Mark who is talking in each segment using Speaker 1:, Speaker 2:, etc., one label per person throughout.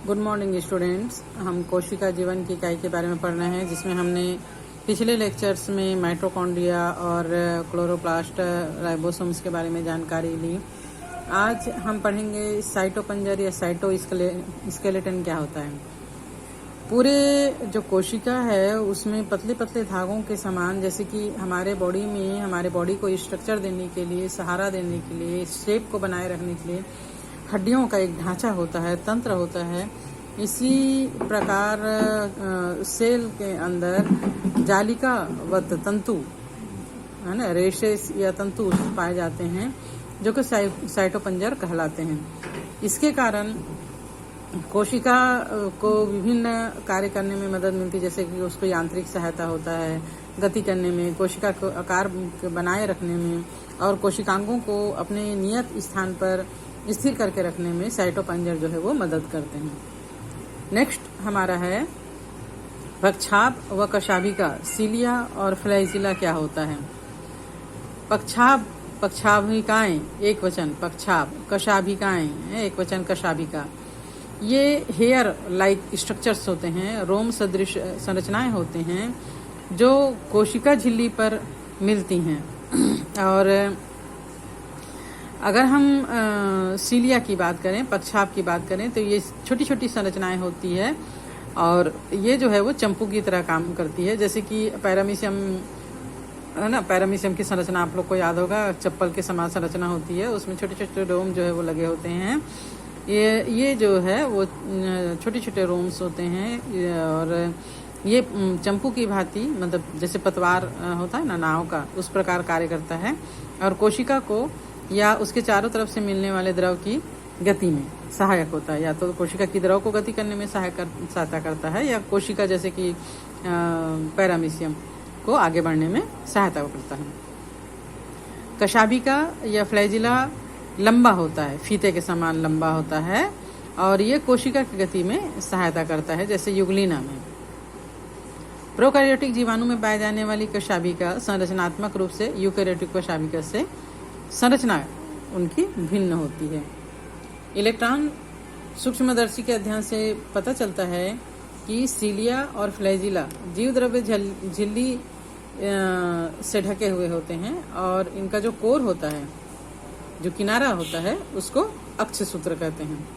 Speaker 1: Good morning students. हम कोशिका जीवन की इकाई के बारे में पढ़ रहे हैं, जिसमें हमने पिछले लेक्चर्स में माइटोकॉन्ड्रिया और क्लोरोप्लास्ट राइबोसोम्स के बारे में जानकारी ली। आज हम पढ़ेंगे साइटोपंजर या साइटोस्केलेटन क्या होता है। पूरे जो कोशिका है उसमें पतले पतले धागों के समान, जैसे कि हमारे बॉडी में हमारे बॉडी को स्ट्रक्चर देने के लिए, सहारा देने के लिए, शेप को बनाए रखने के लिए हड्डियों का एक ढांचा होता है, तंत्र होता है। इसी प्रकार सेल के अंदर जालिकावत तंतु है ना, रेशेस या तंतु पाए जाते हैं, जो कि साइटोपंजर कहलाते हैं। इसके कारण कोशिका को विभिन्न कार्य करने में मदद मिलती है, जैसे कि उसको यांत्रिक सहायता होता है गति करने में, कोशिका को आकार बनाए रखने में, और कोशिकांगों को अपने नियत स्थान पर स्थिर करके रखने में साइटोपंजर जो है वो मदद करते हैं। नेक्स्ट हमारा है पक्षाभ व कशाभिका, सीलिया और फ्लैजिला क्या होता है। पक्षाभिकाएं एक वचन पक्षाभ, कशाभिकाएं एक वचन कशाभिका। ये हेयर लाइक स्ट्रक्चर्स होते हैं, रोम सदृश संरचनाएं होते हैं जो कोशिका झिल्ली पर मिलती हैं। और अगर हम सीलिया की बात करें, पक्षाभ की बात करें, तो ये छोटी छोटी संरचनाएं होती है और ये जो है वो चंपू की तरह काम करती है। जैसे कि पैरामीशियम है ना, पैरामीशियम की संरचना आप लोग को याद होगा, चप्पल के समान संरचना होती है, उसमें छोटे छोटे रोम जो है वो लगे होते हैं। ये जो है वो छोटे छोटे रोम्स होते हैं और ये चंपू की भांति, मतलब जैसे पतवार होता है ना नाव का, उस प्रकार कार्य करता है और कोशिका को या उसके चारों तरफ से मिलने वाले द्रव की गति में सहायक होता है। या तो कोशिका की द्रव को गति करने में सहायता करता है, या कोशिका जैसे कि पैरामीशियम को आगे बढ़ने में सहायता करता है। कशाभिका या फ्लैजिला लंबा होता है, फीते के समान लंबा होता है और ये कोशिका की गति में सहायता करता है, जैसे युगलिना में। प्रोकैरियोटिक जीवाणु में पाए जाने वाली कशाभिका संरचनात्मक रूप से यूकैरियोटिक कशाभिका से संरचना उनकी भिन्न होती है। इलेक्ट्रॉन सूक्ष्मदर्शी के अध्ययन से पता चलता है कि सीलिया और फ्लैजिला जीव द्रव्य झिल्ली से ढके हुए होते हैं और इनका जो कोर होता है, जो किनारा होता है, उसको अक्ष सूत्र कहते हैं।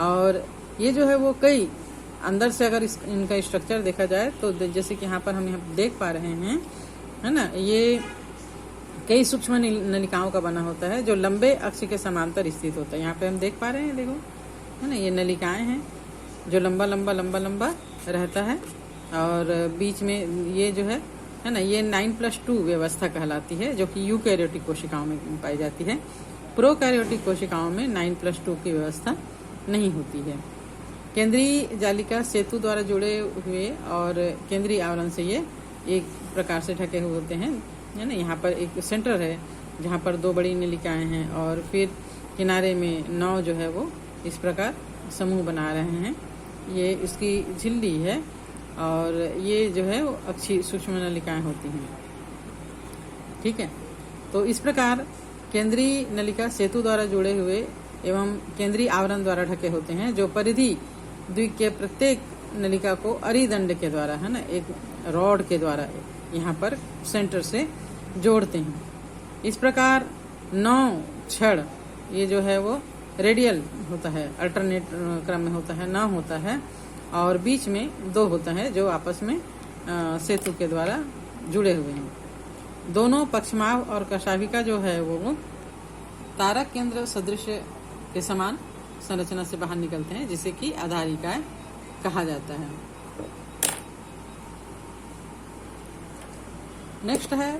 Speaker 1: और ये जो है वो कई अंदर से अगर इनका स्ट्रक्चर देखा जाए तो जैसे कि यहाँ पर हम देख पा रहे हैं, है ना, ये कई सूक्ष्म नलिकाओं का बना होता है जो लंबे अक्ष के समांतर स्थित होता है। यहाँ पे हम देख पा रहे हैं, देखो, है ना, ये नलिकाएं हैं जो लंबा लंबा लंबा लंबा रहता है और बीच में ये जो है ना, ये 9+2 व्यवस्था कहलाती है, जो कि यूकैरियोटिक कोशिकाओं में पाई जाती है। प्रोकैरियोटिक कोशिकाओं में 9+2 की व्यवस्था नहीं होती है। केंद्रीय जालिका सेतु द्वारा जुड़े हुए और केंद्रीय आवरण से ये एक प्रकार से ढके हुए होते हैं, है ना। यहाँ पर एक सेंटर है जहाँ पर 2 बड़ी नलिकाएं हैं और फिर किनारे में 9 जो है वो इस प्रकार समूह बना रहे हैं। ये इसकी झिल्ली है और ये जो है वो अक्षीय सूक्ष्म नलिकाएं होती हैं, ठीक है। तो इस प्रकार केंद्रीय नलिका सेतु द्वारा जुड़े हुए एवं केंद्रीय आवरण द्वारा ढके होते हैं, जो परिधि द्वीप के प्रत्येक नलिका को अरिदंड के द्वारा, है ना, एक रॉड के द्वारा यहाँ पर सेंटर से जोड़ते हैं। इस प्रकार 9 छड़ ये जो है वो रेडियल होता है, अल्टरनेट क्रम में होता है, 9 होता है और बीच में 2 होता है जो आपस में सेतु के द्वारा जुड़े हुए हैं। दोनों पक्षमाभ और कशाभिका जो है वो तारक केंद्र सदृश के समान संरचना से बाहर निकलते हैं, जिसे कि आधारिकाएं कहा जाता है। नेक्स्ट है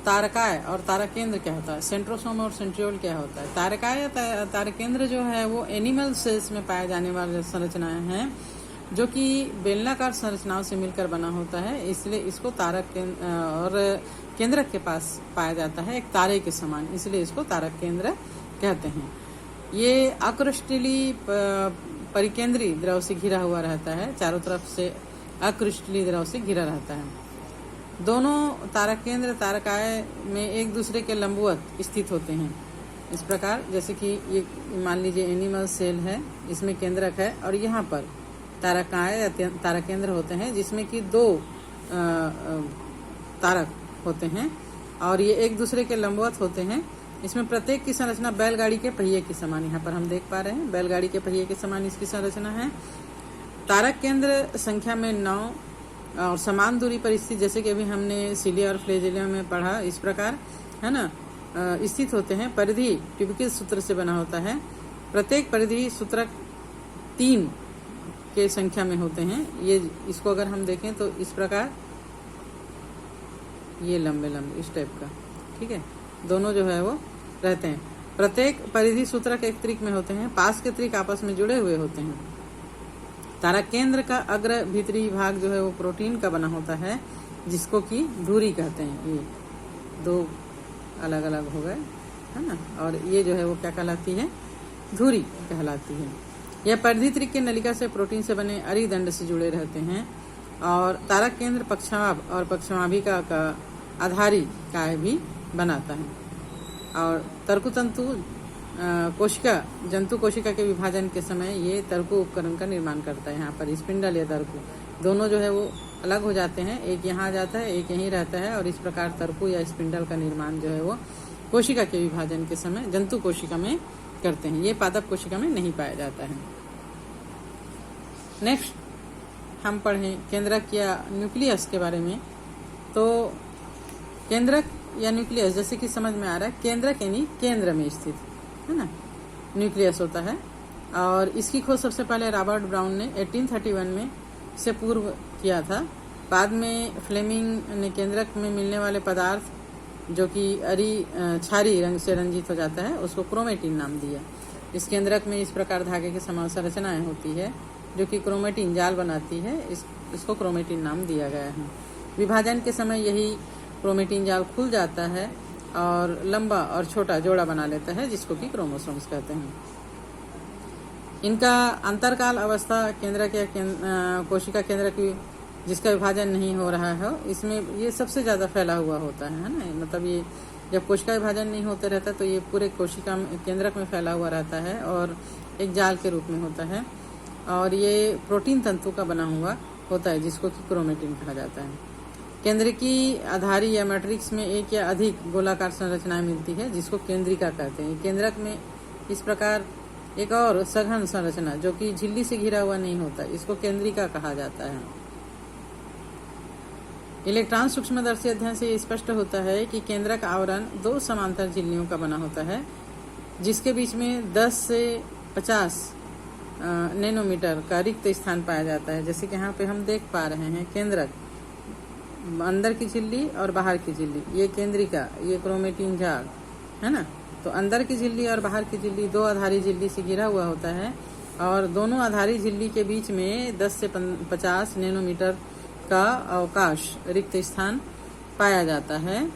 Speaker 1: तारकाय और तारक केंद्र क्या होता है। सेंट्रोसोम और सेंट्रियोल क्या होता है। तारकाय या तारक केंद्र जो है वो एनिमल सेल्स में पाए जाने वाली संरचनाएं हैं, जो कि बेलनाकार संरचनाओं से मिलकर बना होता है, इसलिए इसको तारक केंद्र और केंद्रक के पास पाया जाता है, एक तारे के समान, इसलिए इसको तारक केंद्र कहते हैं। ये अक्रिस्टलीय परिकेंद्रीय द्रव से घिरा हुआ रहता है, चारों तरफ से अक्रिस्टलीय द्रव से घिरा रहता है। दोनों तारक केंद्र तारकाय में एक दूसरे के लंबवत स्थित होते हैं इस प्रकार जैसे कि ये मान लीजिए एनिमल सेल है, इसमें केंद्रक है और यहाँ पर तारकाएं या तारा केंद्र होते हैं जिसमें कि 2 तारक होते हैं और ये एक दूसरे के लंबवत होते हैं। इसमें प्रत्येक की संरचना बैलगाड़ी के पहिए के समान, यहाँ पर हम देख पा रहे हैं बैलगाड़ी के पहिए के समान इसकी संरचना है। तारक केंद्र संख्या में 9 और समान दूरी पर स्थित, जैसे कि अभी हमने सिलिया और फ्लैजेलिया में पढ़ा, इस प्रकार है ना स्थित होते हैं। परिधि ट्यूबिकल सूत्र से बना होता है। प्रत्येक परिधि सूत्रक 3 के संख्या में होते हैं। ये इसको अगर हम देखें तो इस प्रकार ये लंबे लंबे इस टाइप का, ठीक है, दोनों जो है वो रहते हैं। प्रत्येक परिधि सूत्रक एक त्रिक में होते हैं। पास के त्रिक आपस में जुड़े हुए होते हैं। तारा केंद्र का अग्र भीतरी भाग जो है वो प्रोटीन का बना होता है जिसको कि धुरी कहते हैं। ये 2 अलग अलग हो गए, है ना, और ये जो है वो क्या कहलाती है, धुरी कहलाती है। यह परिधि त्रिक के नलिका से प्रोटीन से बने अरिदंड से जुड़े रहते हैं और तारा केंद्र पक्षवाभ और पक्षवाभिका का आधारी काय भी बनाता है। और तर्कुतंतु कोशिका जंतु कोशिका के विभाजन के समय ये तर्कु उपकरण का निर्माण करता है। यहाँ पर स्पिंडल या तर्कु दोनों जो है वो अलग हो जाते हैं, एक यहाँ आ जाता है, एक यहीं रहता है और इस प्रकार तर्कु या स्पिंडल का निर्माण जो है वो कोशिका के विभाजन के समय जंतु कोशिका में करते हैं। ये पादप कोशिका में नहीं पाया जाता है। नेक्स्ट हम पढ़ें केंद्रक या न्यूक्लियस के बारे में। तो केंद्रक या न्यूक्लियस जैसे कि समझ में आ रहा है, केंद्रक यानी केंद्र में स्थित, है ना, न्यूक्लियस होता है। और इसकी खोज सबसे पहले रॉबर्ट ब्राउन ने 1831 में से पूर्व किया था। बाद में फ्लेमिंग ने केंद्रक में मिलने वाले पदार्थ जो कि क्षारी रंग से रंजित हो जाता है उसको क्रोमेटिन नाम दिया। इस केंद्रक में इस प्रकार धागे की समान संरचनाएं होती है जो कि क्रोमेटिन जाल बनाती है। इसको क्रोमेटिन नाम दिया गया है। विभाजन के समय यही क्रोमेटिन जाल खुल जाता है और लंबा और छोटा जोड़ा बना लेता है जिसको कि क्रोमोसोम्स कहते हैं। इनका अंतरकाल अवस्था केंद्रक या कोशिका केंद्र की जिसका विभाजन नहीं हो रहा है इसमें ये सबसे ज्यादा फैला हुआ होता है ना, मतलब ये जब कोशिका विभाजन नहीं होते रहता तो ये पूरे कोशिका केंद्रक में फैला हुआ रहता है और एक जाल के रूप में होता है और ये प्रोटीन तंतु का बना हुआ होता है जिसको कि क्रोमेटिन कहा जाता है। केंद्र की आधारी या मैट्रिक्स में एक या अधिक गोलाकार संरचनाएं मिलती है जिसको केंद्रिका कहते हैं। केंद्रक में इस प्रकार एक और सघन संरचना जो कि झिल्ली से घिरा हुआ नहीं होता इसको केंद्रिका कहा जाता है। इलेक्ट्रॉन सूक्ष्मदर्शी अध्ययन से ये स्पष्ट होता है कि केंद्रक आवरण 2 समांतर झिल्लियों का बना होता है जिसके बीच में 10 से 50 नैनोमीटर का रिक्त स्थान पाया जाता है। जैसे कि यहाँ पे हम देख पा रहे हैं केंद्रक, अंदर की झिल्ली और बाहर की झिल्ली, ये केंद्रिका, ये क्रोमेटिन जाल, है ना। तो अंदर की झिल्ली और बाहर की झिल्ली 2 आधारी झिल्ली से घिरा हुआ होता है और दोनों आधारी झिल्ली के बीच में 10 से 50 नैनोमीटर का अवकाश रिक्त स्थान पाया जाता है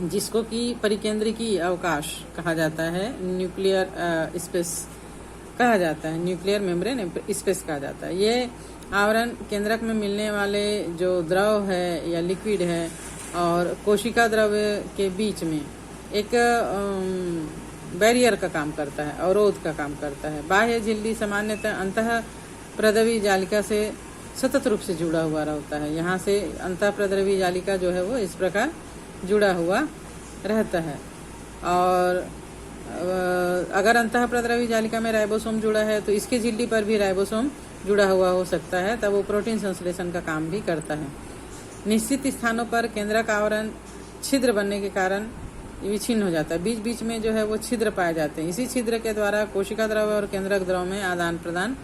Speaker 1: जिसको कि परिकेंद्रिकी अवकाश कहा जाता है, न्यूक्लियर स्पेस कहा जाता है, न्यूक्लियर मेम्ब्रेन स्पेस कहा जाता है। ये आवरण केंद्रक में मिलने वाले जो द्रव है या लिक्विड है और कोशिका द्रव्य के बीच में एक बैरियर का काम करता है, अवरोध का काम करता है। बाह्य झिल्ली सामान्यतः अंतः प्रद्रवी जालिका से सतत रूप से जुड़ा हुआ रहता है। यहाँ से अंतः प्रद्रवी जालिका जो है वो इस प्रकार जुड़ा हुआ रहता है और अगर अंतः प्रद्रवी जालिका में राइबोसोम जुड़ा है तो इसके झिल्ली पर भी राइबोसोम जुड़ा हुआ हो सकता है, तब वो प्रोटीन संश्लेषण का काम भी करता है। निश्चित स्थानों पर केंद्रक आवरण छिद्र बनने के कारण विच्छिन्न हो जाता है, बीच बीच में जो है वो छिद्र पाए जाते हैं। इसी छिद्र के द्वारा कोशिका द्रव और केंद्रक द्रव में आदान प्रदान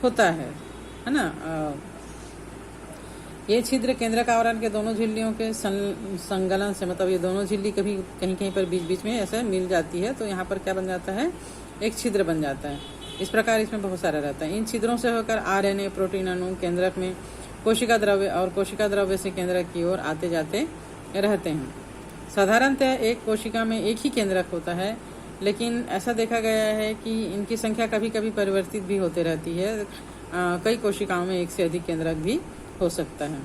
Speaker 1: होता है ना। ये छिद्र केंद्रक आवरण के दोनों झिल्लियों के संगलन से, मतलब ये दोनों झिल्ली कभी कहीं कहीं पर बीच बीच में ऐसे मिल जाती है तो यहाँ पर क्या बन जाता है, एक छिद्र बन जाता है। इस प्रकार इसमें बहुत सारा रहता है। इन छिद्रों से होकर आरएनए प्रोटीन अणु केंद्रक में कोशिका द्रव्य और कोशिका द्रव्य से केंद्रक की ओर आते जाते रहते हैं। साधारणतः एक कोशिका में एक ही केंद्रक होता है, लेकिन ऐसा देखा गया है कि इनकी संख्या कभी कभी परिवर्तित भी होते रहती है। कई कोशिकाओं में एक से अधिक केंद्रक भी हो सकता है।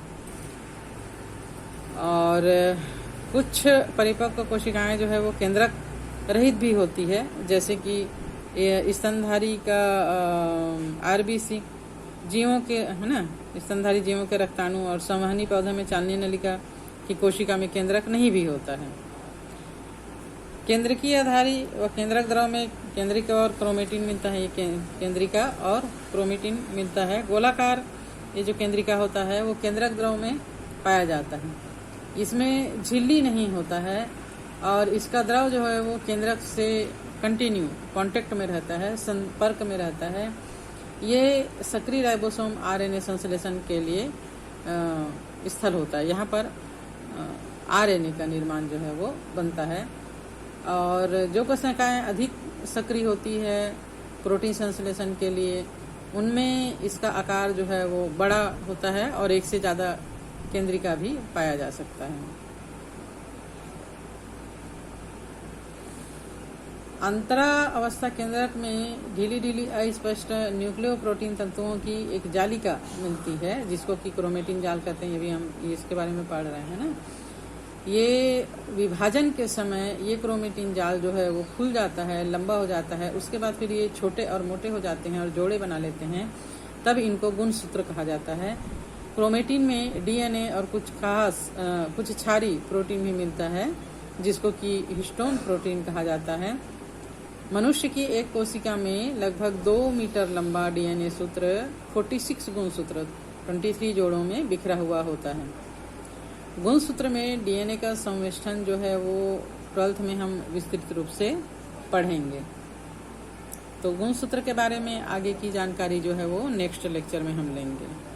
Speaker 1: और कुछ परिपक्व कोशिकाएं जो है वो केंद्रक रहित भी होती है, जैसे कि स्तनधारी का आरबीसी जीवों के, है ना, स्तनधारी जीवों के रक्ताणु और संवहनी पौधों में चालनीय नलिका की कोशिका में केंद्रक नहीं भी होता है। केंद्रकीय आधारी व केंद्रक द्रव में केंद्रिका और क्रोमेटिन मिलता है, ये केंद्रिका और क्रोमेटिन मिलता है। गोलाकार ये जो केंद्रिका होता है वो केंद्रक द्रव में पाया जाता है। इसमें झिल्ली नहीं होता है और इसका द्रव जो है वो केंद्रक से कंटिन्यू कांटेक्ट में रहता है, संपर्क में रहता है। ये सक्रिय राइबोसोम आरएनए संश्लेषण के लिए स्थल होता है। यहाँ पर आरएनए का निर्माण जो है वो बनता है। और जो कोशिकाएं अधिक सक्रिय होती है प्रोटीन संश्लेषण के लिए, उनमें इसका आकार जो है वो बड़ा होता है और एक से ज़्यादा केंद्रिका भी पाया जा सकता है। अंतरा अवस्था केंद्रक में ढीली ढीली अस्पष्ट न्यूक्लियोप्रोटीन तंतुओं की एक जालिका मिलती है, जिसको कि क्रोमेटिन जाल कहते हैं। ये भी हम इसके बारे में पढ़ रहे हैं ना। ये विभाजन के समय ये क्रोमेटिन जाल जो है वो खुल जाता है, लंबा हो जाता है। उसके बाद फिर ये छोटे और मोटे हो जाते हैं और जोड़े बना लेते हैं, तब इनको गुणसूत्र कहा जाता है। क्रोमेटिन में डीएनए और कुछ क्षारीय प्रोटीन भी मिलता है, जिसको कि हिस्टोन प्रोटीन कहा जाता है। मनुष्य की एक कोशिका में लगभग 2 मीटर लंबा डीएनए सूत्र 46 गुणसूत्र 23 जोड़ों में बिखरा हुआ होता है। गुणसूत्र में डीएनए का संवेष्टन जो है वो 12th में हम विस्तृत रूप से पढ़ेंगे। तो गुणसूत्र के बारे में आगे की जानकारी जो है वो नेक्स्ट लेक्चर में हम लेंगे।